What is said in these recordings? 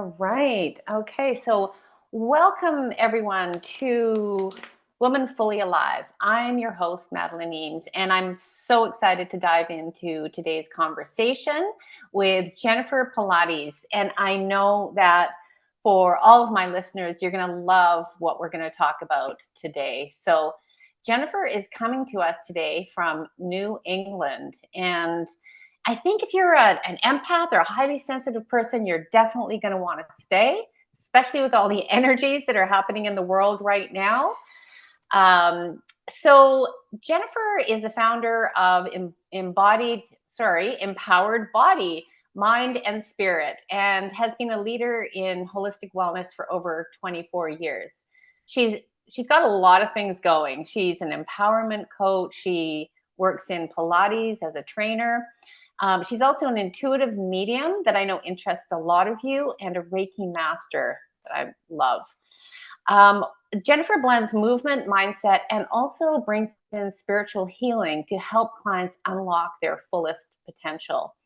All right. Okay. So, welcome everyone to Woman Fully Alive. I'm your host, Madeline Eames, and I'm so excited to dive into today's conversation with Jennifer Pilates. And I know that for all of my listeners, you're going to love what we're going to talk about today. So, Jennifer is coming to us today from New England. And I think if you're an empath or a highly sensitive person, you're definitely going to want to stay, especially with all the energies that are happening in the world right now. So Jennifer is the founder of Empowered Body, Mind and Spirit, and has been a leader in holistic wellness for over 24 years. She's she's got a lot of things going. She's an empowerment coach. She works in Pilates as a trainer. She's also an intuitive medium that I know interests a lot of you, and a Reiki master that I love. Um, Jennifer blends movement, mindset, and also brings in spiritual healing to help clients unlock their fullest potential.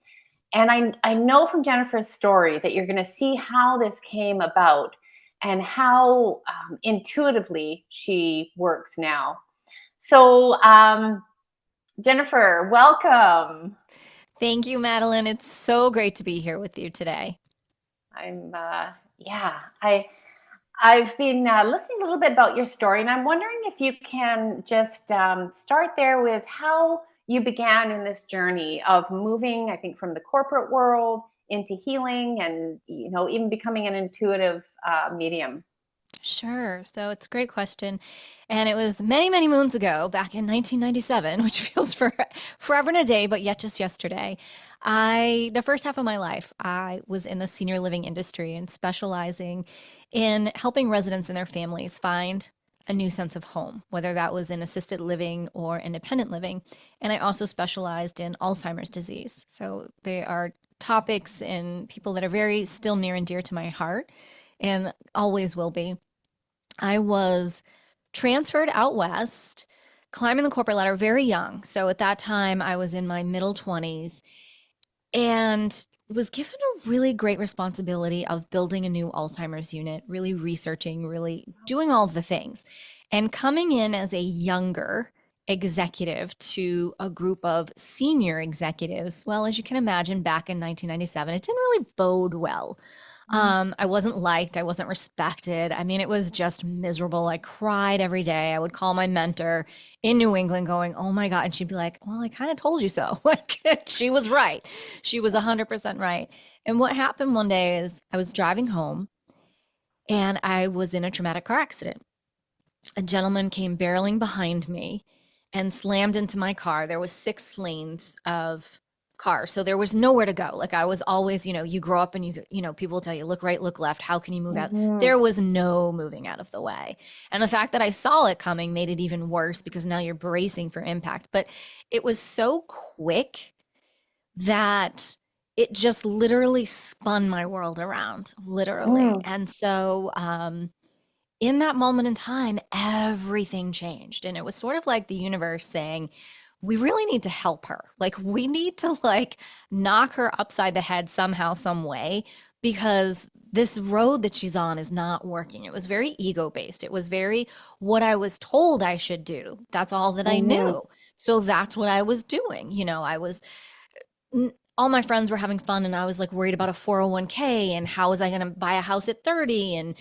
And I know from Jennifer's story that you're going to see how this came about and how intuitively she works now. So, Jennifer, welcome. Thank you, Madeline. It's so great to be here with you today. I'm, yeah, I've been listening a little bit about your story, and I'm wondering if you can just start there with how you began in this journey of moving, I think, from the corporate world into healing, and even becoming an intuitive medium. Sure. So it's a great question. And it was many, many moons ago, back in 1997, which feels forever and a day, but yet just yesterday. The first half of my life, I was in the senior living industry and specializing in helping residents and their families find a new sense of home, whether that was in assisted living or independent living. And I also specialized in Alzheimer's disease. So they are topics and people that are very still near and dear to my heart and always will be. I was transferred out west, climbing the corporate ladder very young. So at that time, I was in my middle 20s and was given a really great responsibility of building a new Alzheimer's unit, really researching, really doing all of the things. And coming in as a younger executive to a group of senior executives, well, as you can imagine, back in 1997, it didn't really bode well. I wasn't liked. I wasn't respected. I mean, it was just miserable. I cried every day. I would call my mentor in New England going, "Oh my God." And she'd be like, "Well, I kind of told you so." Like she was right. She was 100% right. And what happened one day is I was driving home and I was in a traumatic car accident. A gentleman came barreling behind me and slammed into my car. There was 6 lanes of cars, so there was nowhere to go. Like I was always, you grow up and people will tell you, look right, look left. How can you move out? Hmm. There was no moving out of the way. And the fact that I saw it coming made it even worse because now you're bracing for impact. But it was so quick that it just literally spun my world around, literally. Mm. And so, in that moment in time, everything changed. And it was sort of like the universe saying, we really need to help her. Like we need to knock her upside the head somehow, some way, because this road that she's on is not working. It was very ego based. It was very what I was told I should do. That's all that I Hmm. knew. So that's what I was doing. All my friends were having fun and I was like worried about a 401k and how was I going to buy a house at 30 and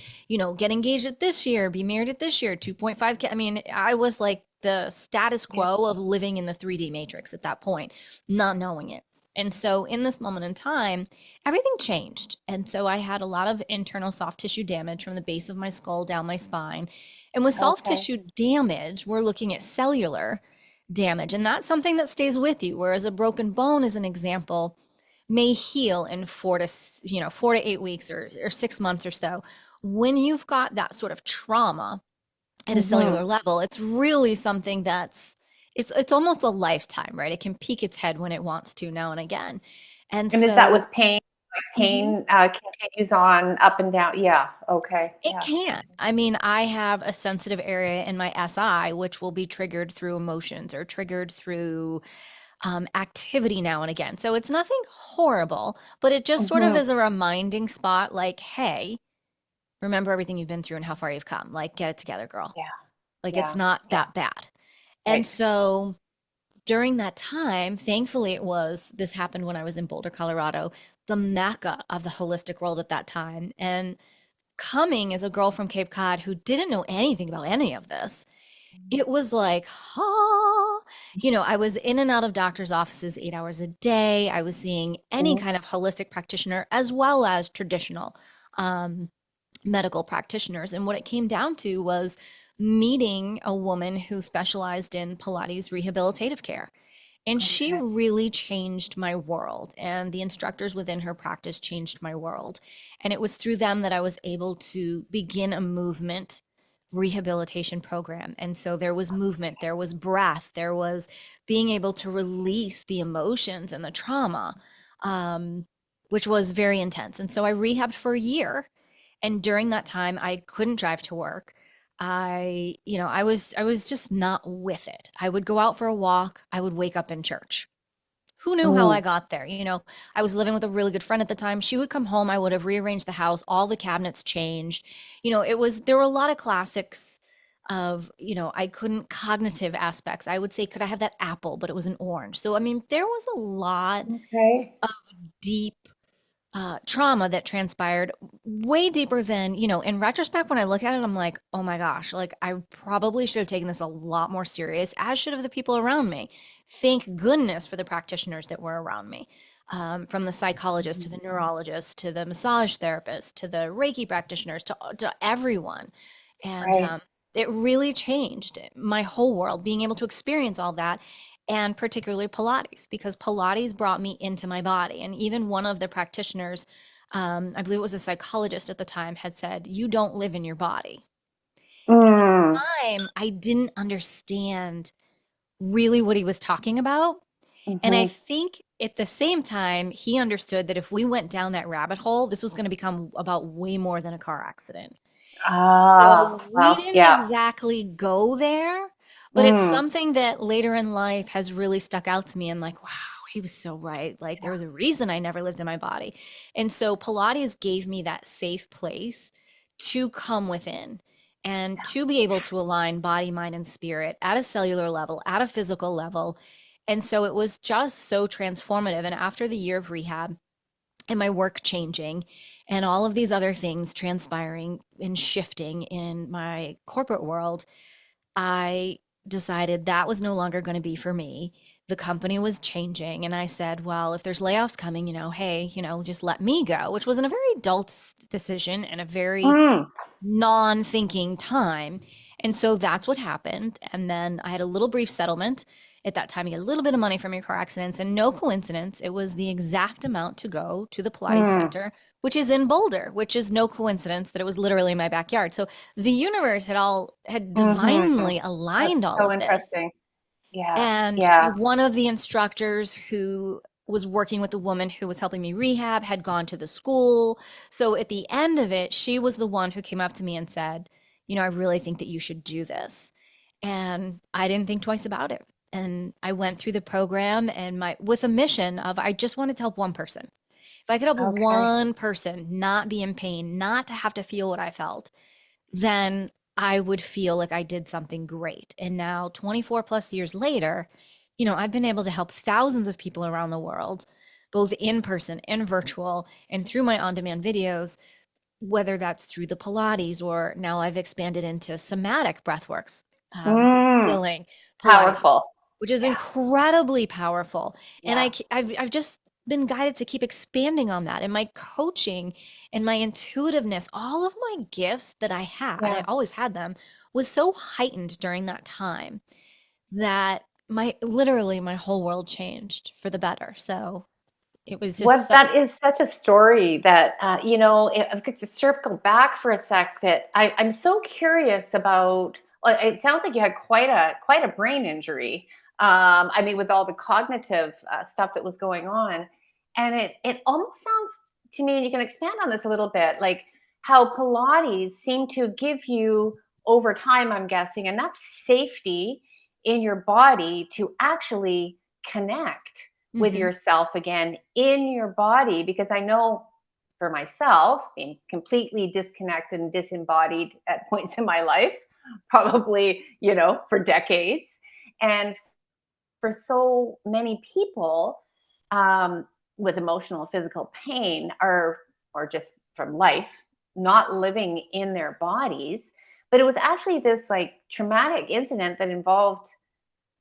get engaged at this year, be married at this year, 2.5k. I mean, I was like the status Yeah. quo of living in the 3D matrix at that point, not knowing it. And so in this moment in time, everything changed. And so I had a lot of internal soft tissue damage from the base of my skull down my spine. And with soft Okay. tissue damage, we're looking at cellular damage. And that's something that stays with you. Whereas a broken bone, as an example, may heal in 4 to 8 weeks or 6 months or so. When you've got that sort of trauma at a Hmm. cellular level, it's really something it's almost a lifetime, right? It can peek its head when it wants to now and again. And And is that with so pain? Like mhm, pain continues on up and down? Yeah. Okay. it Yeah. can. I mean, I have a sensitive area in my SI, which will be triggered through emotions or triggered through activity now and again. So it's nothing horrible, but it just sort of Hmm. is a reminding spot like, hey, remember everything you've been through and how far you've come. Like, get it together, girl. Yeah. Like, it's Yeah. not Yeah. that bad. And Right. so during that time, thankfully, this happened when I was in Boulder, Colorado, the mecca of the holistic world at that time. And coming as a girl from Cape Cod who didn't know anything about any of this, it was like, huh. I was in and out of doctor's offices 8 hours a day. I was seeing any Mhm. kind of holistic practitioner as well as traditional um, medical practitioners. And what it came down to was meeting a woman who specialized in Pilates rehabilitative care. And she Okay. really changed my world. And the instructors within her practice changed my world. And it was through them that I was able to begin a movement rehabilitation program. And so there was movement, there was breath, there was being able to release the emotions and the trauma, um, which was very intense. And so I rehabbed for a year. And during that time, I couldn't drive to work. I was just not with it. I would go out for a walk. I would wake up in church. Who knew how I Mm. got there? I was living with a really good friend at the time. She would come home. I would have rearranged the house. All the cabinets changed. There were a lot of classics of, I couldn't cognitive aspects. I would say, could I have that apple? But it was an orange. So, I mean, there was a lot Okay. of deep trauma that transpired way deeper than, in retrospect, when I look at it, I'm like, oh my gosh, like I probably should have taken this a lot more serious, as should have the people around me. Thank goodness for the practitioners that were around me, from the psychologist to Mhm. the neurologist to the massage therapist to the Reiki practitioners to everyone. And Right. it really changed my whole world, being able to experience all that, and particularly Pilates, because Pilates brought me into my body. And even one of the practitioners, I believe it was a psychologist at the time, had said, "You don't live in your body." And at Mm. the time, I didn't understand really what he was talking about. And I Hmm. think at the same time, he understood that if we went down that rabbit hole, this was going to become about way more than a car accident. Ah, So we well, didn't yeah. exactly go there, but it's Mm. something that later in life has really stuck out to me and like, wow, he was so right. Like there Yeah. was a reason I never lived in my body. And so Pilates gave me that safe place to come within and to be able to align body, mind, and spirit at a cellular level, at a physical level. And so it was just so transformative. And after the year of rehab, and my work changing and all of these other things transpiring and shifting in my corporate world, I decided that was no longer going to be for me. The company was changing. And I said, well, if there's layoffs coming, hey, just let me go, which was a very adult decision and a very Mm. non-thinking time. And so that's what happened. And then I had a little brief settlement. At that time, you get a little bit of money from your car accidents, and no coincidence, it was the exact amount to go to the Pilates Mm. Center, which is in Boulder, which is no coincidence that it was literally in my backyard. So the universe had Hmm. divinely That's aligned all so of this. interesting. Yeah. And Yeah. one of the instructors who was working with the woman who was helping me rehab had gone to the school. So at the end of it, she was the one who came up to me and said, I really think that you should do this. And I didn't think twice about it. And I went through the program and with a mission of I just wanted to help one person. If I could help Okay. one person not be in pain, not to have to feel what I felt, then I would feel like I did something great. And now, 24 plus years later, I've been able to help thousands of people around the world, both in person and virtual, and through my on demand videos, whether that's through the Pilates or now I've expanded into somatic breathworks, Mm. healing Pilates, Powerful. which is Yeah. incredibly powerful. And Yeah. I've just been guided to keep expanding on that. And my coaching and my intuitiveness, all of my gifts that I Yeah. always had them, was so heightened during that time that literally my whole world changed for the better. So it was just What such. that is such a story that, if I could just circle back for a sec, that I'm so curious about. Well, it sounds like you had quite a brain injury. I mean, with all the cognitive stuff that was going on, and it almost sounds to me, and you can expand on this a little bit, like how Pilates seemed to give you over time. I'm guessing enough safety in your body to actually connect with Hmm. yourself again in your body. Because I know for myself, being completely disconnected and disembodied at points in my life, probably, for decades. And for so many people, um, with emotional, physical pain, or just from life, not living in their bodies. But it was actually this like traumatic incident that involved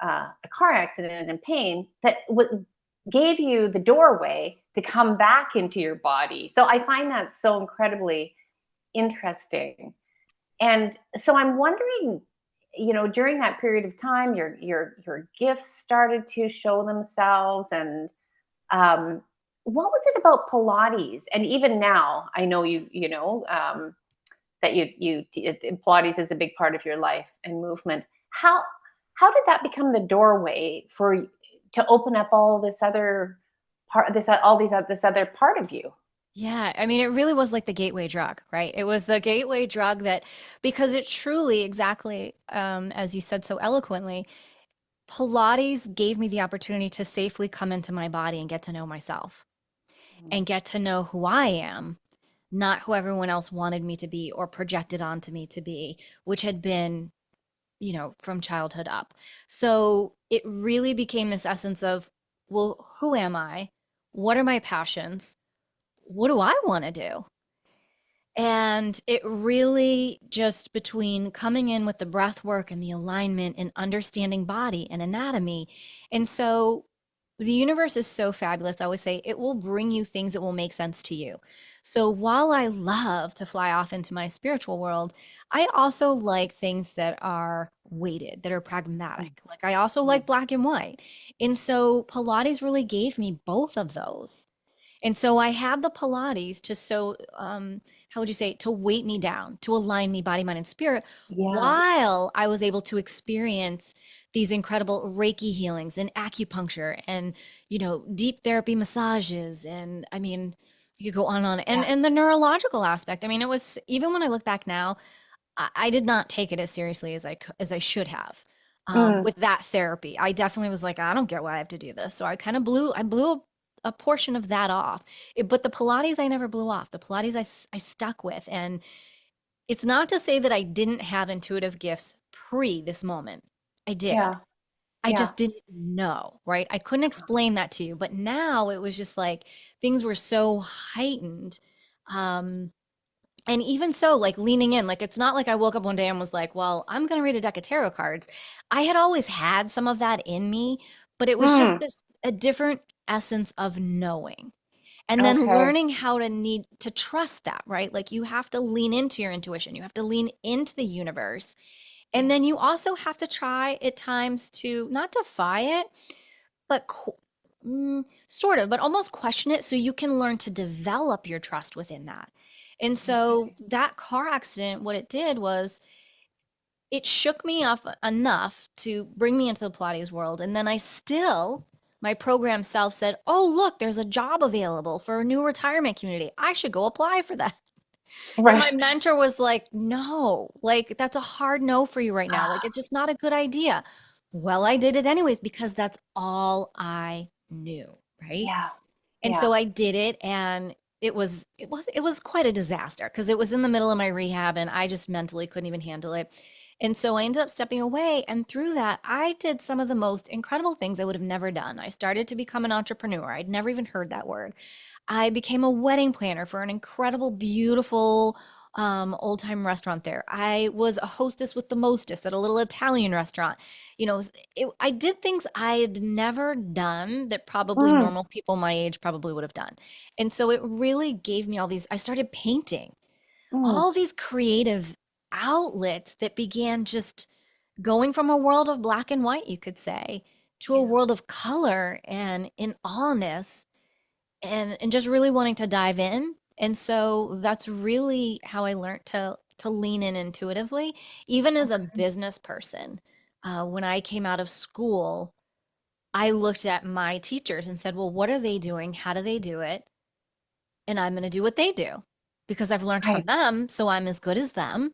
a car accident and pain that gave you the doorway to come back into your body. So I find that so incredibly interesting. And so I'm wondering, during that period of time, your gifts started to show themselves. And um, what was it about Pilates? And even now, I know that Pilates is a big part of your life and movement. How did that become the doorway to open up all this other part, this other part of you? Yeah, I mean, it really was like the gateway drug, right? It was the gateway drug that, because it truly, exactly, as you said so eloquently, Pilates gave me the opportunity to safely come into my body and get to know myself Mm, and get to know who I am, not who everyone else wanted me to be or projected onto me to be, which had been, from childhood up. So it really became this essence of, well, who am I? What are my passions? What do I want to do? And it really just, between coming in with the breath work and the alignment and understanding body and anatomy. And so the universe is so fabulous. I always say it will bring you things that will make sense to you. So while I love to fly off into my spiritual world, I also like things that are weighted, that are mm, pragmatic. Like I also mm. like black and white. And so Pilates really gave me both of those. And so I had the Pilates to, how would you say, to weight me down, to align me body, mind, and spirit, Yeah, while I was able to experience these incredible Reiki healings and acupuncture and, deep therapy massages. And I mean, you go on and on. And, yeah. and the neurological aspect. I mean, it was, even when I look back now, I did not take it as seriously as I should have. Mm, With that therapy, I definitely was like, I don't get why I have to do this. So I blew a portion of that off. But the Pilates, I never blew off. The Pilates, I stuck with. And it's not to say that I didn't have intuitive gifts pre this moment. I did. yeah, I yeah. just didn't know, right? I couldn't explain that to you. But now it was just like things were so heightened. Um, and even so, like leaning in, like it's not like I woke up one day and was like, well, I'm going to read a deck of tarot cards. I had always had some of that in me, but it was just Mm, this, a different essence of knowing. And then okay. learning how to need to trust that, right? Like you have to lean into your intuition, you have to lean into the universe. And Yeah. then you also have to try at times to not defy it, but sort of, but almost question it so you can learn to develop your trust within that. And so Okay. that car accident, what it did was it shook me up enough to bring me into the Pilates world. And then my program self said, oh, look, there's a job available for a new retirement community. I should go apply for that. And Right. my mentor was like, no, like that's a hard no for you right now. Like Ah, it's just not a good idea. Well, I did it anyways because that's all I knew, right? yeah. And Yeah. so I did it, and it was quite a disaster because it was in the middle of my rehab and I just mentally couldn't even handle it. And so I ended up stepping away, and through that I did some of the most incredible things I would have never done. I started to become an entrepreneur. I'd never even heard that word. I became a wedding planner for an incredible, beautiful old time restaurant there. I was a hostess with the mostest at a little Italian restaurant. I did things I had never done that probably Mm, normal people my age probably would have done. And so it really gave me all these, I started painting, mm, all these creative outlets that began just going from a world of black and white, you could say, to a yeah. world of color and in awness, and just really wanting to dive in. And so that's really how I learned to lean in intuitively, even as a Okay. business person. When I came out of school, I looked at my teachers and said, well, what are they doing? How do they do it? And I'm going to do what they do because I've learned from Right. them. So I'm as good as them.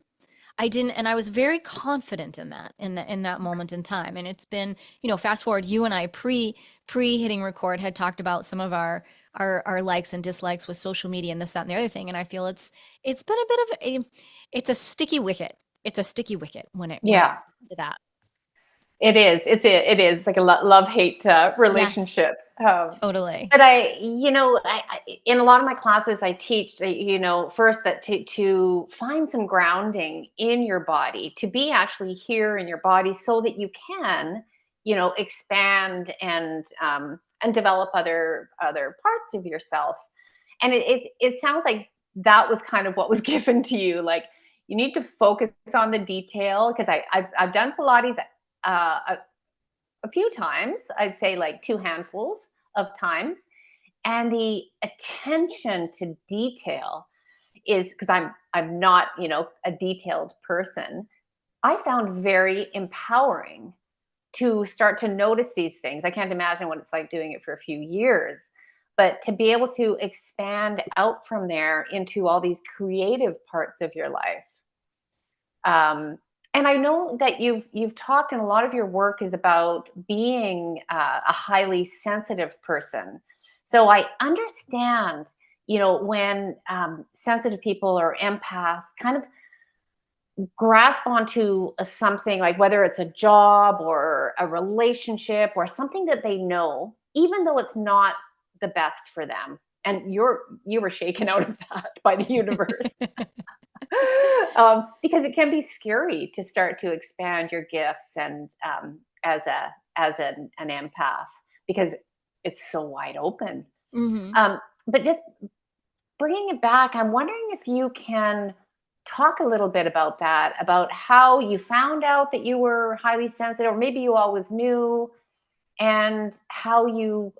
I didn't, and I was very confident in that, in that moment in time. And it's been, fast forward, you and I pre hitting record had talked about some of our likes and dislikes with social media and this, that, and the other thing. And I feel it's been a bit of it's a sticky wicket. It's a sticky wicket when it Yeah. comes to that. It is. It's like a love hate Yes, relationship. totally. But in a lot of my classes, I teach, first that to find some grounding in your body, to be actually here in your body, so that you can, expand and develop other parts of yourself. And it sounds like that was kind of what was given to you. Like, you need to focus on the detail, because I've done Pilates a few times. I'd say like two handfuls of times, and the attention to detail is, because I'm not, a detailed person. I found very empowering to start to notice these things. I can't imagine what it's like doing it for a few years, but to be able to expand out from there into all these creative parts of your life. And I know that you've talked, and a lot of your work is about being a highly sensitive person. So I understand, when sensitive people or empaths kind of grasp onto something, like whether it's a job or a relationship or something that they know, even though it's not the best for them. And you were shaken out of that by the universe. Because it can be scary to start to expand your gifts, and as an empath, because it's so wide open. Hmm. But just bringing it back, I'm wondering if you can talk a little bit about that, about how you found out that you were highly sensitive, or maybe you always knew, and how you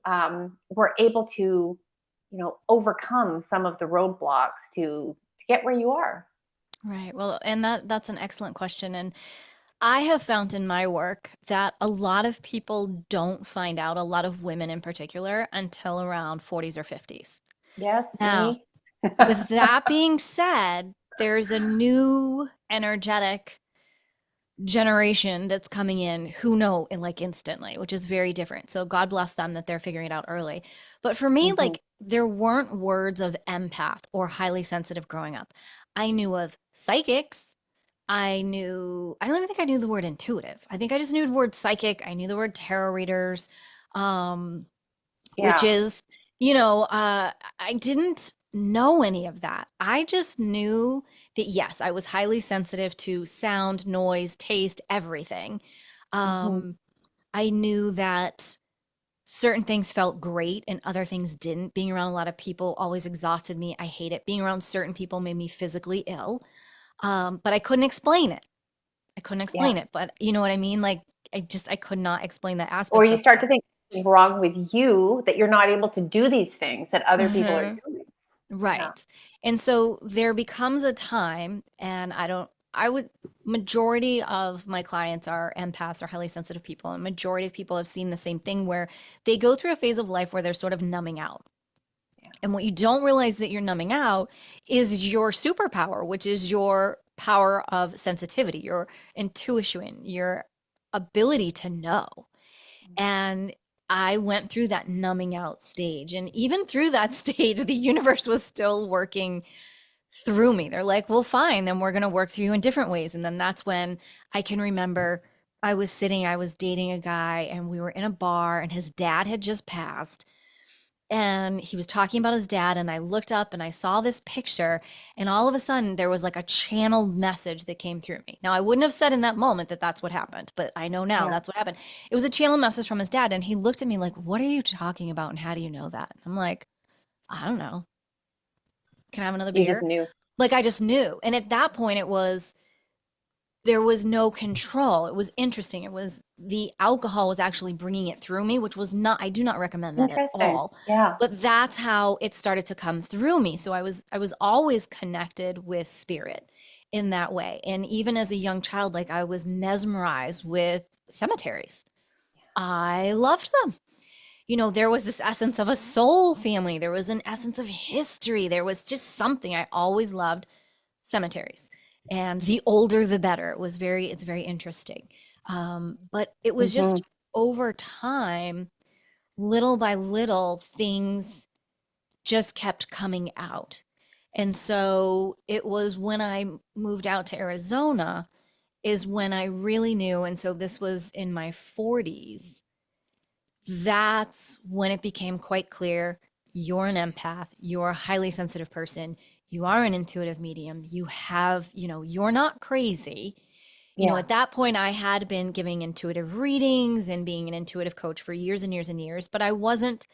were able to, overcome some of the roadblocks to get where you are. Right. Well, and that's an excellent question. And I have found in my work that a lot of people don't find out, a lot of women in particular, until around 40s or 50s. Yes, Now, me. with that being said, there's a new energetic generation that's coming in who know in like instantly, which is very different. So God bless them that they're figuring it out early. But for me, Mhm. like there weren't words of empath or highly sensitive growing up. I knew of psychics. I don't even think I knew the word intuitive. I think I just knew the word psychic. I knew the word tarot readers, um, Yeah. witches, I didn't know any of that. I just knew that, yes, I was highly sensitive to sound, noise, taste, everything. Mhm. Um, I knew that certain things felt great and other things didn't. Being around a lot of people always exhausted me. I hate it. Being around certain people made me physically ill. But I couldn't explain it. I couldn't Yeah. explain it, but you know what I mean? Like I could not explain that Or aspect you of start to things. think something's wrong with you, that you're not able to do these things that other people are Mhm. doing. Yeah. Right. And so there becomes a time, and I would, majority of my clients are empaths or highly sensitive people, and majority of people have seen the same thing where they go through a phase of life where they're sort of numbing out. Yeah. And what you don't realize that you're numbing out is your superpower, which is your power of sensitivity, your intuition, your ability to know. And I went through that numbing out stage. And even through that stage, the universe was still working through me. They're like, well, fine, then we're going to work through you in different ways. And then that's when I can remember I was dating a guy, and we were in a bar, and his dad had just passed, and he was talking about his dad, and I looked up and I saw this picture, and all of a sudden there was like a channeled message that came through me. Now I wouldn't have said in that moment that that's what happened, but I know now Yeah. that's what happened. It was a channeled message from his dad, and he looked at me like, what are you talking about, and how do you know that? I'm like, I don't know. Can I have another You just beer? knew. Like, I just knew. And at that point it was, there was no control. It was interesting. It was, the alcohol was actually bringing it through me, which was not, I do not recommend that at Interesting. all. Yeah. But that's how it started to come through me. So I was always connected with spirit in that way. And even as a young child, like I was mesmerized with cemeteries. I loved them. There was this essence of a soul family. There was an essence of history. There was just something. I always loved cemeteries. And the older, the better. It's very interesting. But it was Hmm. just over time, little by little, things just kept coming out. And so it was when I moved out to Arizona is when I really knew. And so this was in my 40s. That's when it became quite clear you're an empath, you're a highly sensitive person, you are an intuitive medium, you have, you're not crazy. Yeah. At that point, I had been giving intuitive readings and being an intuitive coach for years and years and years, but I wasn't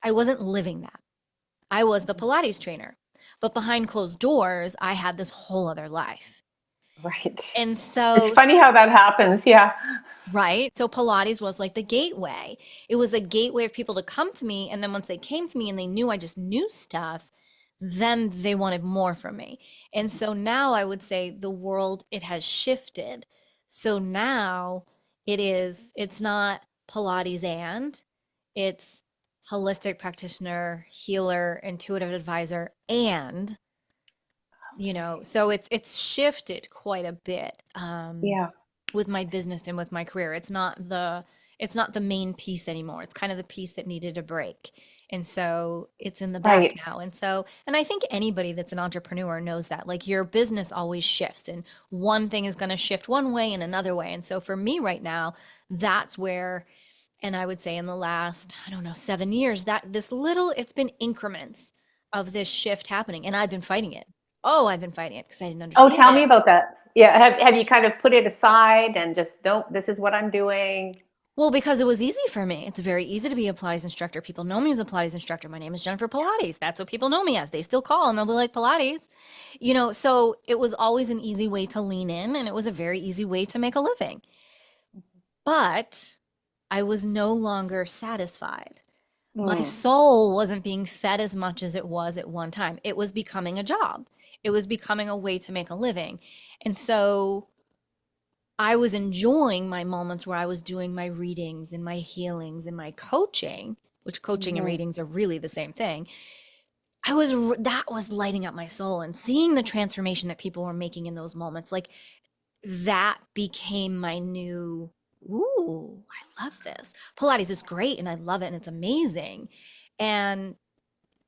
living that. I was the Pilates trainer. But behind closed doors, I had this whole other life. Right. And It's so, funny how that happens. Yeah. right? So Pilates was like the gateway. It was a gateway of people to come to me. And then once they came to me and they knew I just knew stuff, then they wanted more from me. And so now I would say the world, it has shifted. So now it's not Pilates and it's holistic practitioner, healer, intuitive advisor, and so it's shifted quite a bit Yeah. with my business and with my career. It's not the main piece anymore. It's kind of the piece that needed a break. And so it's in the back Right. now. And I think anybody that's an entrepreneur knows that. Like your business always shifts and one thing is going to shift one way and another way. And so for me right now, that's where, and I would say in the last, I don't know, 7 years, that it's been increments of this shift happening. And I've been fighting it. Oh, I've been fighting it because I didn't Oh, understand tell it. me about that. Yeah. Have you kind of put it aside and just, nope, this is what I'm doing? Well, because it was easy for me. It's very easy to be a Pilates instructor. People know me as a Pilates instructor. My name is Jennifer Pilates. That's what people know me as. They still call and they'll be like, Pilates. So it was always an easy way to lean in and it was a very easy way to make a living. But I was no longer satisfied. My Mm. soul wasn't being fed as much as it was at one time. It was becoming a job, it was becoming a way to make a living. And so I was enjoying my moments where I was doing my readings and my healings and my coaching, which coaching and Hmm. readings are really the same thing. That was lighting up my soul and seeing the transformation that people were making in those moments. Like that became my new, ooh, I love this. Pilates is great and I love it and it's amazing. And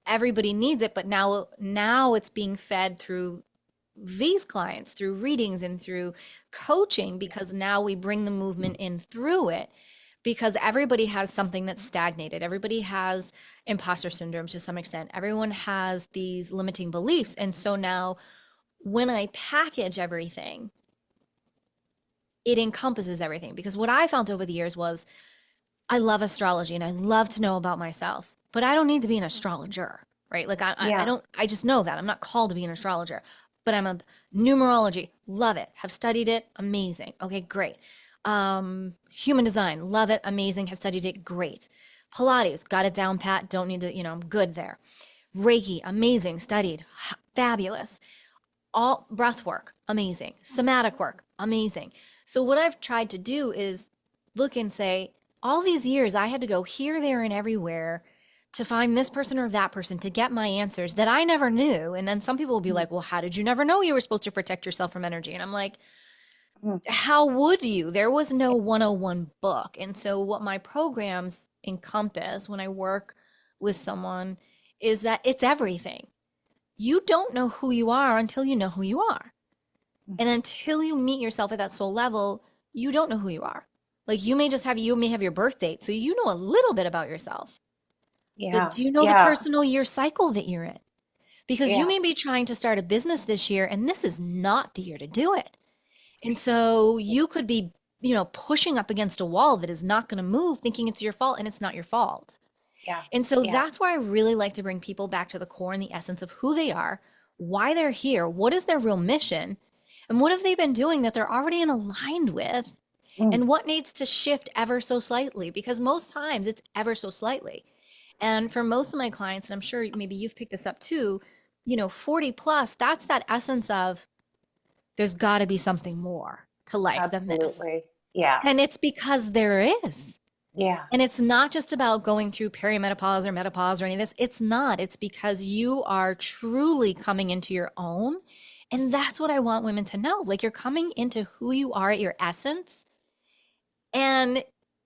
everybody needs it, but now it's being fed through these clients through readings and through coaching because now we bring the movement in through it because everybody has something that's stagnated. Everybody has imposter syndrome to some extent. Everyone has these limiting beliefs. And so now when I package everything, it encompasses everything because what I found over the years was I love astrology and I love to know about myself, but I don't need to be an astrologer, right? Like I Yeah. don't, I just know that I'm not called to be an astrologer, but I'm a numerology, love it, have studied it, amazing. Okay, great. Human design, love it, amazing, have studied it, great. Pilates, got it down pat, don't need to, I'm good there. Reiki, amazing, studied, fabulous. All breath work, amazing. Somatic work, amazing. So what I've tried to do is look and say, all these years I had to go here, there, and everywhere to find this person or that person to get my answers that I never knew. And then some people will be like, well, how did you never know you were supposed to protect yourself from energy? And I'm like, Mm. how would you? There was no 101 book. And so what my programs encompass when I work with someone is that it's everything. You don't know who you are until you know who you are. And until you meet yourself at that soul level, you don't know who you are. Like you may have your birth date, so you know a little bit about yourself. But Yeah. do you know the Yeah. personal year cycle that you're in? Because you Yeah. may be trying to start a business this year and this is not the year to do it. And so you could be, pushing up against a wall that is not going to move thinking it's your fault and it's not your fault. Yeah. And so Yeah. that's why I really like to bring people back to the core and the essence of who they are, why they're here, what is their real mission, and what have they been doing that they're already in aligned with, Mm. and what needs to shift ever so slightly, because most times it's ever so slightly. And for most of my clients, and I'm sure maybe you've picked this up too, 40 plus, that's that essence of there's got to be something more to life than this. Absolutely. Yeah. And it's because there is. Yeah. And it's not just about going through perimenopause or menopause or any of this. It's not. It's because you are truly coming into your own And that's what I want women to know. Like, you're coming into who you are at your essence. And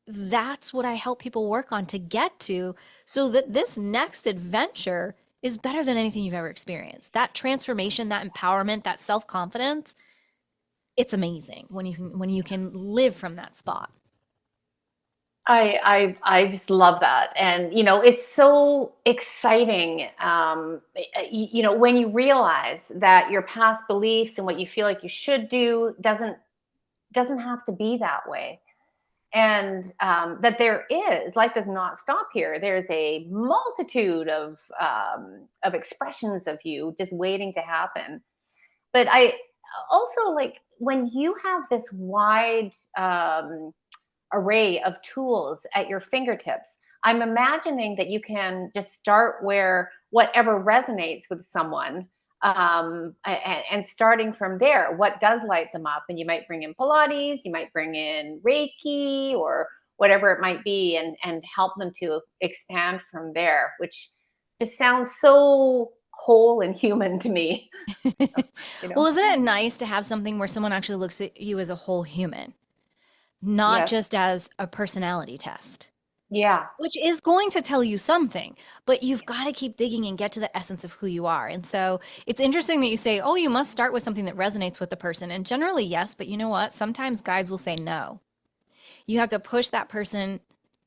that's what I help people work on to get to, so that this next adventure is better than anything you've ever experienced. That transformation, that empowerment, that self-confidence, it's amazing when you can live from that spot. I just love that. And it's so exciting, when you realize that your past beliefs and what you feel like you should do doesn't have to be that way. And that there is life does not stop here. There's a multitude of expressions of you just waiting to happen. But I also like when you have this wide array of tools at your fingertips. I'm imagining that you can just start where whatever resonates with someone, and starting from there, what does light them up. And you might bring in Pilates, you might bring in Reiki, or whatever it might be, and help them to expand from there, which just sounds so whole and human to me. you Well, know isn't it nice to have something where someone actually looks at you as a whole human, not yes. just as a personality test? Yeah. Which is going to tell you something, but you've got to keep digging and get to the essence of who you are. And so it's interesting that you say, oh, you must start with something that resonates with the person. And generally, yes, but you know what? Sometimes guides will say no. You have to push that person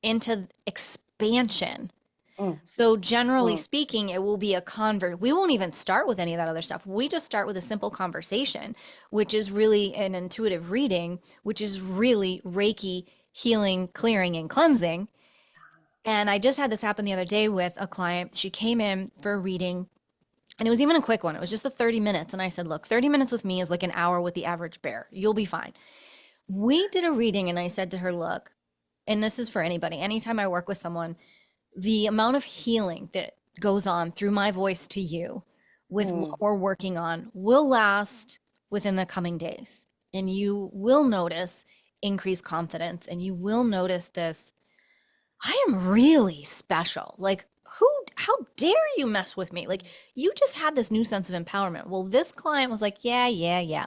into expansion. Mm, So generally mm, speaking, it will be a convert. We won't even start with any of that other stuff. We just start with a simple conversation, which is really an intuitive reading, which is really Reiki healing, clearing, and cleansing. And I just had this happen the other day with a client. She came in for a reading, and it was even a quick one. It was just the 30 minutes. And I said, look, 30 minutes with me is like an hour with the average bear. You'll be fine. We did a reading, and I said to her, look, and this is for anybody, anytime I work with someone, the amount of healing that goes on through my voice to you with mm. what we're working on will last within the coming days. And you will notice increased confidence, and you will notice this, I am really special. Like, how dare you mess with me? Like, you just had this new sense of empowerment. Well, this client was like, yeah, yeah, yeah.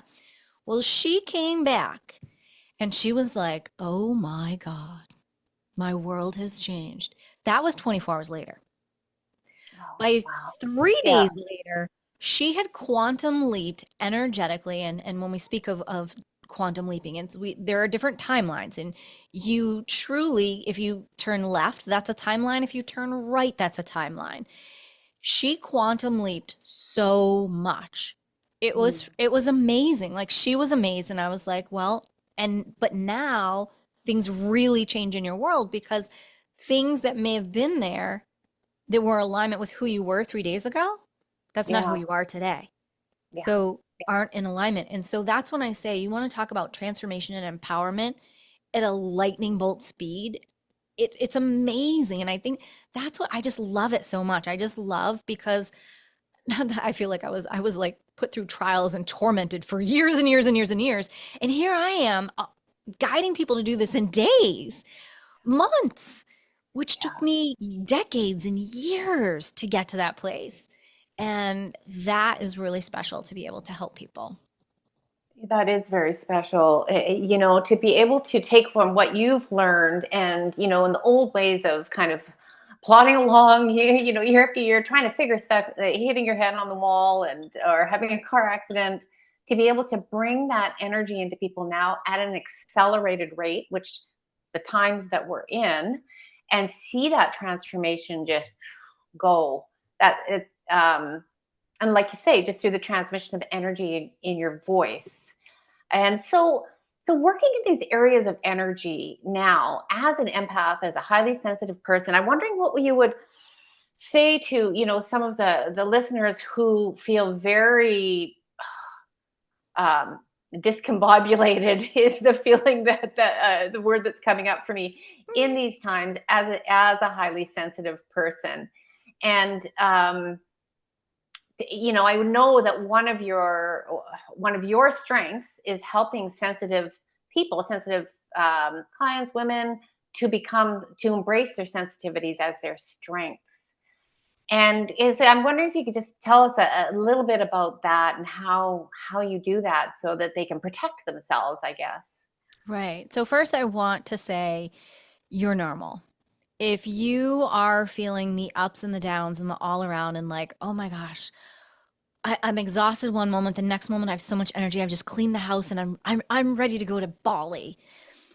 Well, she came back and she was like, oh my God, my world has changed. That was 24 hours later. Oh, By wow. 3 days Yeah. later, she had quantum leaped energetically. And when we speak of quantum leaping, there are different timelines. And you truly, if you turn left, that's a timeline. If you turn right, that's a timeline. She quantum leaped so much. Mm. It was amazing. Like, she was amazed. And I was like, well, but now things really change in your world, because things that may have been there that were in alignment with who you were 3 days ago, that's not who Yeah. you are today. Yeah. So aren't in alignment. And so that's when I say you want to talk about transformation and empowerment at a lightning bolt speed. It's amazing. And I think that's what I just love it so much. I just love because I feel like I was like put through trials and tormented for years and years and years and years. And here I am, guiding people to do this in days, months, which took Yeah. me decades and years to get to that place. And that is really special to be able to help people. That is very special. To be able to take from what you've learned and, in the old ways of kind of plodding along, year after year, trying to figure stuff, hitting your head on the wall or having a car accident, to be able to bring that energy into people now at an accelerated rate, which the times that we're in, and see that transformation just go. That it, and like you say, just through the transmission of energy in your voice. And so working in these areas of energy now as an empath, as a highly sensitive person, I'm wondering what you would say to, some of the listeners who feel very um discombobulated is the feeling the word that's coming up for me in these times as a highly sensitive person. And I would know that one of your strengths is helping sensitive people, sensitive clients, women, to embrace their sensitivities as their strengths. And I'm wondering if you could just tell us a little bit about that and how you do that so that they can protect themselves, I guess. Right. So first I want to say you're normal. If you are feeling the ups and the downs and the all around and like, oh my gosh, I'm exhausted one moment, the next moment I have so much energy. I've just cleaned the house and I'm ready to go to Bali.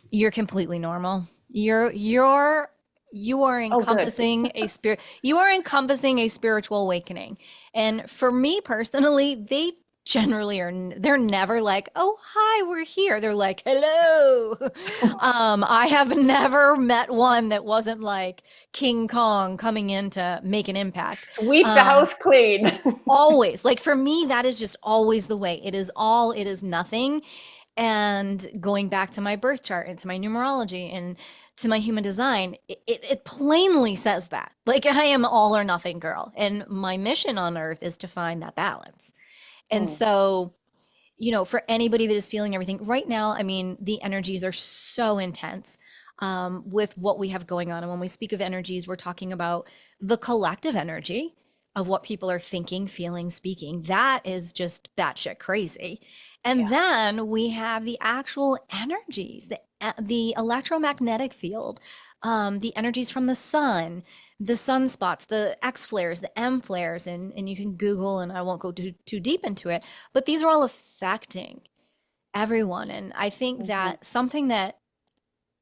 You're completely normal. You are Oh, good. encompassing a spirit. You are encompassing a spiritual awakening. And for me personally, they generally are. They're never like, "Oh, hi, we're here." They're like, "Hello." I have never met one that wasn't like King Kong coming in to make an impact. Sweep the Um, house clean. Always, like for me, that is just always the way. It is all. It is nothing. And going back to my birth chart and to my numerology and to my human design, it plainly says that. Like I am all or nothing girl. And my mission on earth is to find that balance. And Mm, so, for anybody that is feeling everything right now, I mean, the energies are so intense with what we have going on. And when we speak of energies, we're talking about the collective energy of what people are thinking, feeling, speaking. That is just batshit crazy. And yeah. then we have the actual energies, the electromagnetic field, the energies from the sunspots, the X flares, the M flares, and you can Google, and I won't go too deep into it, but these are all affecting everyone. And I think Hmm. that something that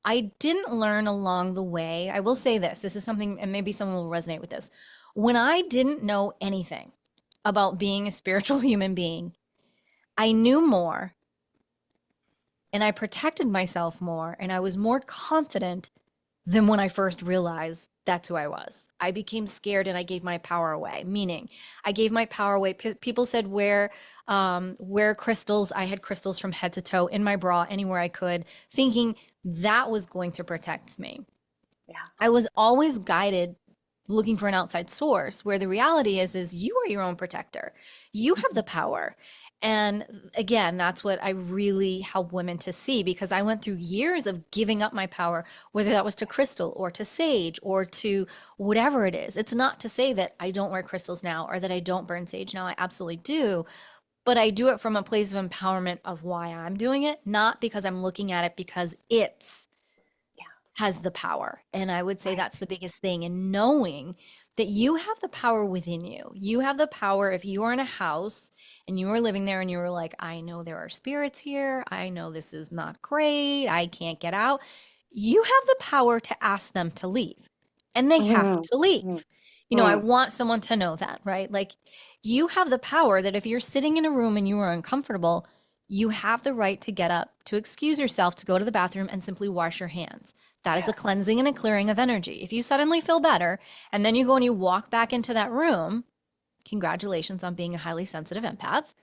I didn't learn along the way, I will say this is something, and maybe someone will resonate with this. When I didn't know anything about being a spiritual human being, I knew more and I protected myself more and I was more confident than when I first realized that's who I was. I became scared and I gave my power away. Meaning, I gave my power away. People said wear crystals. I had crystals from head to toe in my bra, anywhere I could, thinking that was going to protect me. Yeah. I was always guided looking for an outside source where the reality is you are your own protector. You have Mhm. the power. And again, that's what I really help women to see because I went through years of giving up my power, whether that was to crystal or to sage or to whatever it is. It's not to say that I don't wear crystals now or that I don't burn sage now. I absolutely do. But I do it from a place of empowerment of why I'm doing it, not because I'm looking at it because it's Yeah. has the power. And I would say Right. that's the biggest thing. And knowing that you have the power within you. You have the power if you are in a house and you are living there and you were like, I know there are spirits here. I know this is not great. I can't get out. You have the power to ask them to leave and they have Mhm. to Mhm. leave. I Mm. want someone to know that, right? Like you have the power that if you're sitting in a room and you are uncomfortable, you have the right to get up, to excuse yourself, to go to the bathroom and simply wash your hands. That is a Yes. cleansing and a clearing of energy. If you suddenly feel better and then you go and you walk back into that room, congratulations on being a highly sensitive empath.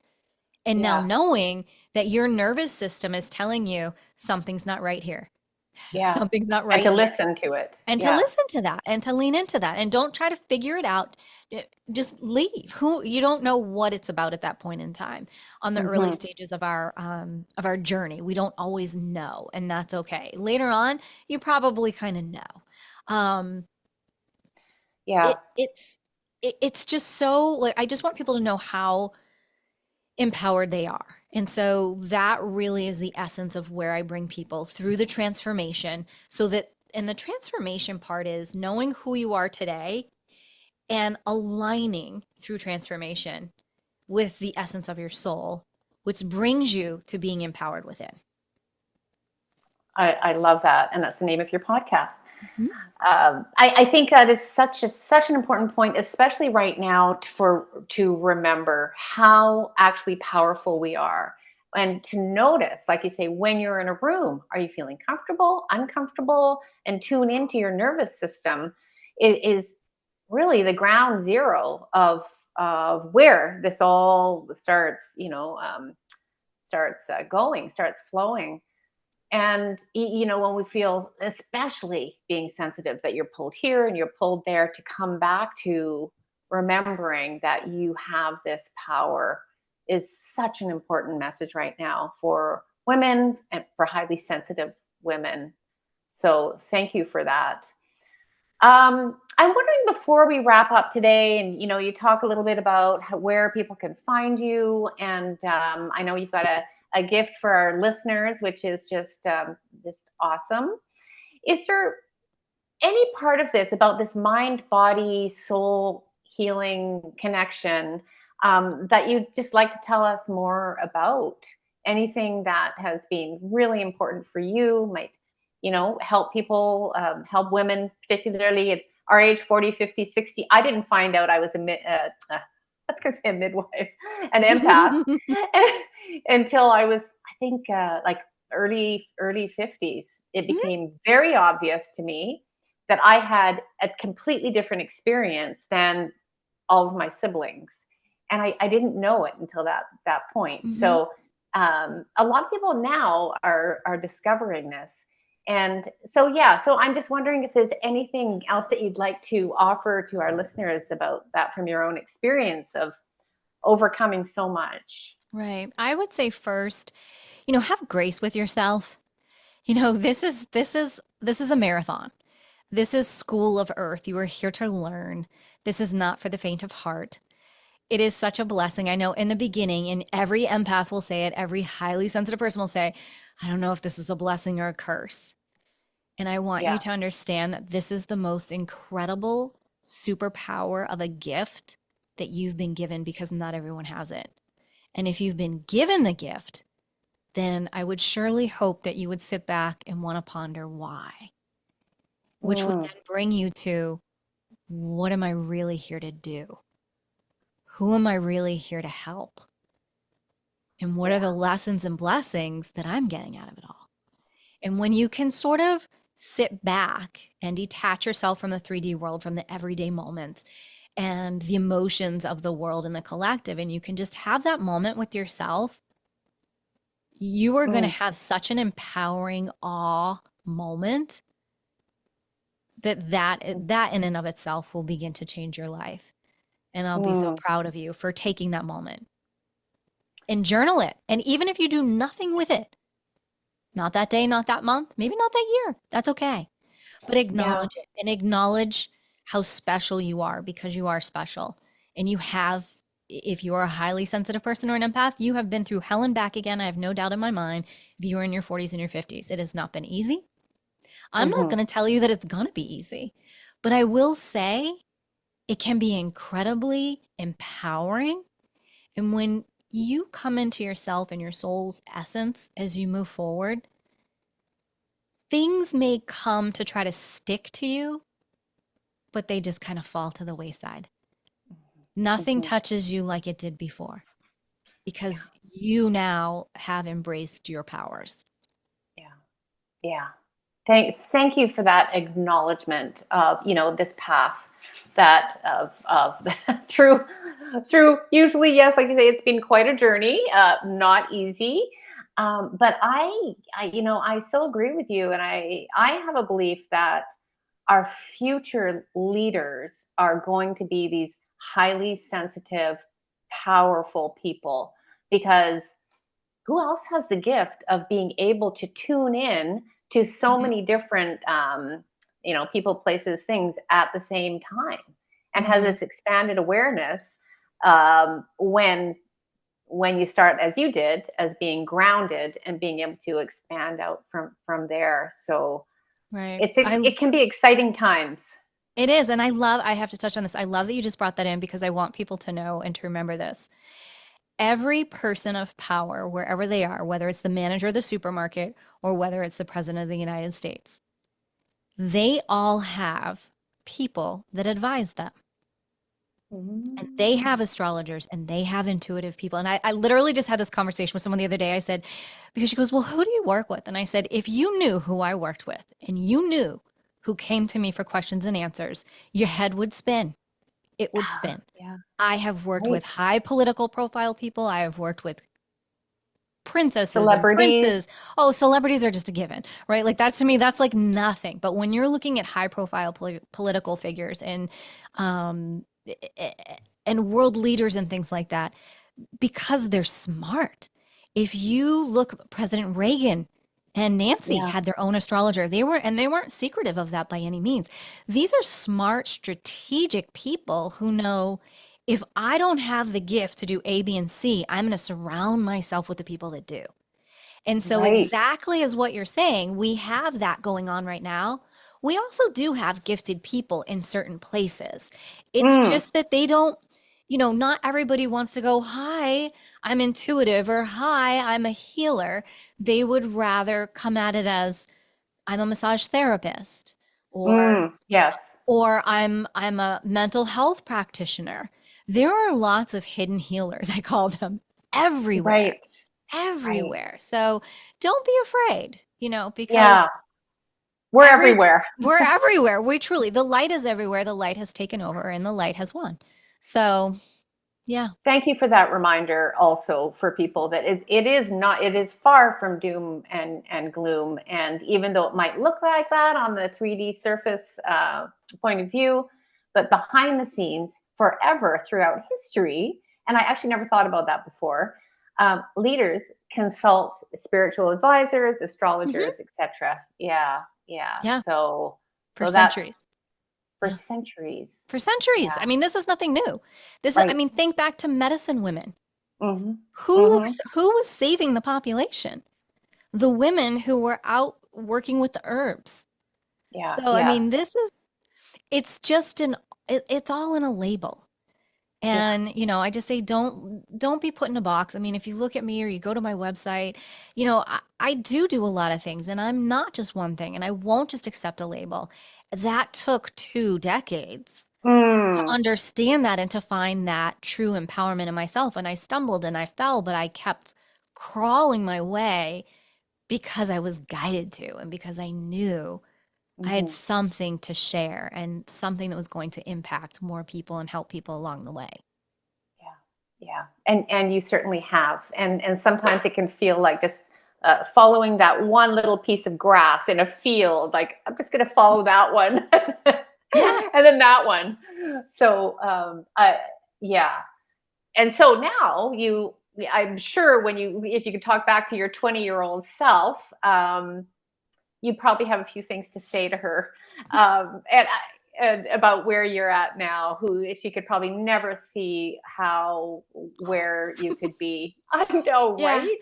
And now Yeah. knowing that your nervous system is telling you something's not right here, Yeah. something's not And right to here. listen to it. And to Yeah. listen to that and to lean into that and don't try to figure it out. Just leave. Who you don't know what it's about at that point in time. On the early Mhm. stages of our journey, we don't always know, and that's okay. Later on, you probably kind of know. Um, Yeah. it's just so like I just want people to know how empowered they are. And so that really is the essence of where I bring people through the transformation so that and the transformation part is knowing who you are today and aligning through transformation with the essence of your soul, which brings you to being empowered within. I love that. And that's the name of your podcast. Mhm. I think that is such an important point, especially right now, to remember how actually powerful we are, and to notice, like you say, when you're in a room, are you feeling comfortable, uncomfortable, and tune into your nervous system. It is really the ground zero of where this all starts. Starts going, starts flowing. And when we feel, especially being sensitive, that you're pulled here and you're pulled there, to come back to remembering that you have this power is such an important message right now for women and for highly sensitive women. So thank you for that. I'm wondering before we wrap up today, and you talk a little bit about where people can find you, and I know you've got a gift for our listeners, which is just awesome. Is there any part of this about this mind, body, soul healing connection that you'd just like to tell us more about? Anything that has been really important for you might, help people, help women, particularly at our age 40, 50, 60. I didn't find out I was I was going to say a midwife, an empath, until I was, I think, like early 50s. It Mhm. became very obvious to me that I had a completely different experience than all of my siblings, and I didn't know it until that point. Mhm. So a lot of people now are discovering this, and so yeah. So I'm just wondering if there's anything else that you'd like to offer to our listeners about that from your own experience of overcoming so much. Right. I would say first, have grace with yourself. This is a marathon. This is school of earth. You are here to learn. This is not for the faint of heart. It is such a blessing. I know in the beginning, and every empath will say it, every highly sensitive person will say, I don't know if this is a blessing or a curse. And I want Yeah. you to understand that this is the most incredible superpower of a gift that you've been given because not everyone has it. And if you've been given the gift, then I would surely hope that you would sit back and want to ponder why, which would Mm, then bring you to what am I really here to do? Who am I really here to help? And what are yeah. the lessons and blessings that I'm getting out of it all? And when you can sort of sit back and detach yourself from the 3D world, from the everyday moments and the emotions of the world and the collective, and you can just have that moment with yourself, you are going to Mm, have such an empowering awe moment that in and of itself will begin to change your life. And I'll be so mm, proud of you for taking that moment and journal it. And even if you do nothing with it, not that day, not that month, maybe not that year, that's okay. But yeah. acknowledge it and acknowledge how special you are because you are special. And you have, if you are a highly sensitive person or an empath, you have been through hell and back again. I have no doubt in my mind. If you are in your 40s and your 50s, it has not been easy. I'm not Hmm. going to tell you that it's going to be easy, but I will say it can be incredibly empowering. And when you come into yourself and your soul's essence as you move forward, things may come to try to stick to you, but they just kind of fall to the wayside. Nothing Hmm. touches you like it did before because you now have embraced your powers. Yeah. Yeah. Thank you for that acknowledgement of, this path that of through usually, yes, like you say, it's been quite a journey, not easy. But I so agree with you, and I have a belief that our future leaders are going to be these highly sensitive, powerful people, because who else has the gift of being able to tune in to so Mhm. many different people, places, things at the same time, and has Mhm. this expanded awareness, when you start as you did, as being grounded and being able to expand out from there. So Right. it can be exciting times. It is. And I have to touch on this. I love that you just brought that in because I want people to know and to remember this. Every person of power, wherever they are, whether it's the manager of the supermarket or whether it's the president of the United States, they all have people that advise them. And they Mm. have astrologers and they have intuitive people. And I literally just had this conversation with someone the other day. I said, because she goes, well, who do you work with? And I said, if you knew who I worked with and you knew who came to me for questions and answers, your head would spin. It would Ah, spin. yeah. I have worked with Right. high political profile people. I have worked with princesses and Celebrities. princes. Oh, celebrities are just a given, right? Like that to me, that's like nothing. But when you're looking at high profile political figures um, and world leaders and things like that, because they're smart. If you look, President Reagan And Nancy Yeah. had their own astrologer. They weren't secretive of that by any means. These are smart, strategic people who know if I don't have the gift to do A, B, and C, I'm going to surround myself with the people that do. And so, Right. exactly as what you're saying, we have that going on right now. We also do have gifted people in certain places. It's Mm, just that they don't, not everybody wants to go, hi, I'm intuitive, or hi, I'm a healer. They would rather come at it as, I'm a massage therapist, or yes. I'm a mental health practitioner. There are lots of hidden healers, I call them, everywhere, Right. Right. everywhere. So don't be afraid, Yeah. because We're every everywhere. we're everywhere. We truly, the light is everywhere. The light has taken over and the light has won. So, yeah. Thank you for that reminder also for people that it is not, it is far from doom and gloom. And even though it might look like that on the 3D surface point of view, but behind the scenes forever throughout history, and I actually never thought about that before, leaders consult spiritual advisors, Hmm. astrologers, etc. Yeah, yeah. Yeah, So for that's centuries. for Yeah. centuries. For centuries. Yeah, I mean, this is nothing new. I right. mean, think back to medicine women. Mm-hmm. Who Mm-hmm. who was saving the population? The women who were out working with the herbs. Yeah, So, I mean, yes. it's just it's all in a label. Yeah. And, I just say don't be put in a box. I mean, if you look at me or you go to my website, I do a lot of things and I'm not just one thing and I won't just accept a label. That took 2 decades to Mm, understand that and to find that true empowerment in myself. And I stumbled and I fell, but I kept crawling my way because I was guided to and because I knew I had mhm. something to share and something that was going to impact more people and help people along the way. Yeah, yeah, and you certainly have, and sometimes it can feel like just following that one little piece of grass in a field. Like I'm just going to follow that one, Yeah. and then that one. So, yeah, and so now you, I'm sure when you, if you could talk back to your 20-year-old self, you probably have a few things to say to her, and about where you're at now. Who she could probably never see how where you could be. I know, Yeah. right?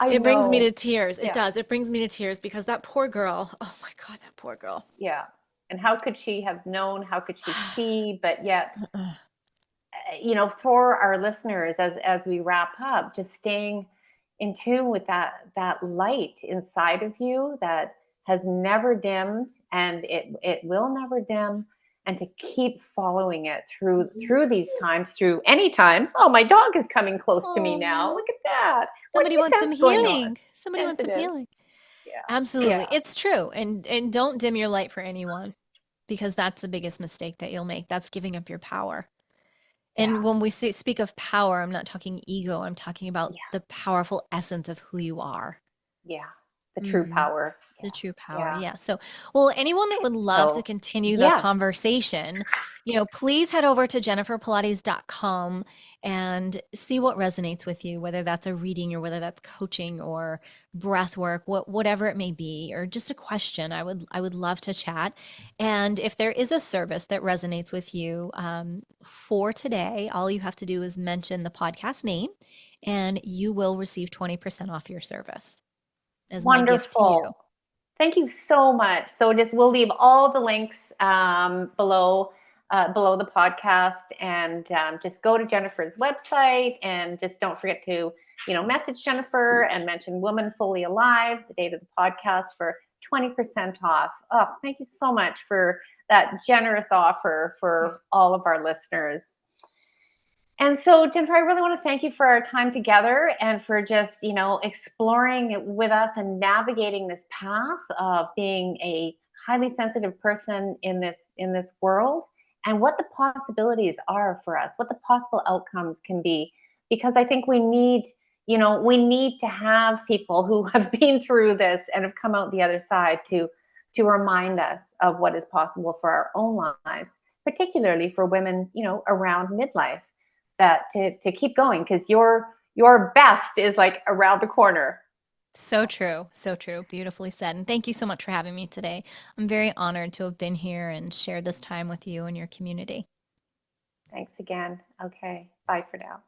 I It brings me know. to tears. It Yeah, does. It brings me to tears because that poor girl, oh my God, that poor girl. yeah. And how could she have known? How could she see? But yet, for our listeners, as we wrap up, just staying in tune with that light inside of you that has never dimmed, and it will never dim, and to keep following it through these times, through any times. Oh, my dog is coming close to me now. Oh, Look at that. What do somebody you wants some sense going on? healing. Somebody wants some Sensitive. healing. Yeah, Absolutely. yeah, It's true. And don't dim your light for anyone because that's the biggest mistake that you'll make. That's giving up your power. yeah, And when we speak of power, I'm not talking ego. I'm talking about yeah, the powerful essence of who you are. yeah. The true Mhm. power. The true Yeah, power. yeah. Yeah. So, well, anyone that would love to So continue the yes. conversation, please head over to jenniferpilates.com and see what resonates with you, whether that's a reading or whether that's coaching or breath work, whatever it may be, or just a question. I would love to chat. And if there is a service that resonates with you, for today, all you have to do is mention the podcast name and you will receive 20% off your service as my gift to you. Wonderful. Thank you so much. So just we'll leave all the links below the podcast, and just go to Jennifer's website, and just don't forget to message Jennifer and mention Woman Fully Alive, the date of the podcast, for 20% off. Oh, thank you so much for that generous offer for Yes. all of our listeners. And so, Jennifer, I really want to thank you for our time together and for just, exploring with us and navigating this path of being a highly sensitive person in this world, and what the possibilities are for us, what the possible outcomes can be. Because I think we need to have people who have been through this and have come out the other side to remind us of what is possible for our own lives, particularly for women, around midlife, that to keep going, because your best is like around the corner. So true. So true. Beautifully said. And thank you so much for having me today. I'm very honored to have been here and shared this time with you and your community. Thanks again. Okay, bye for now.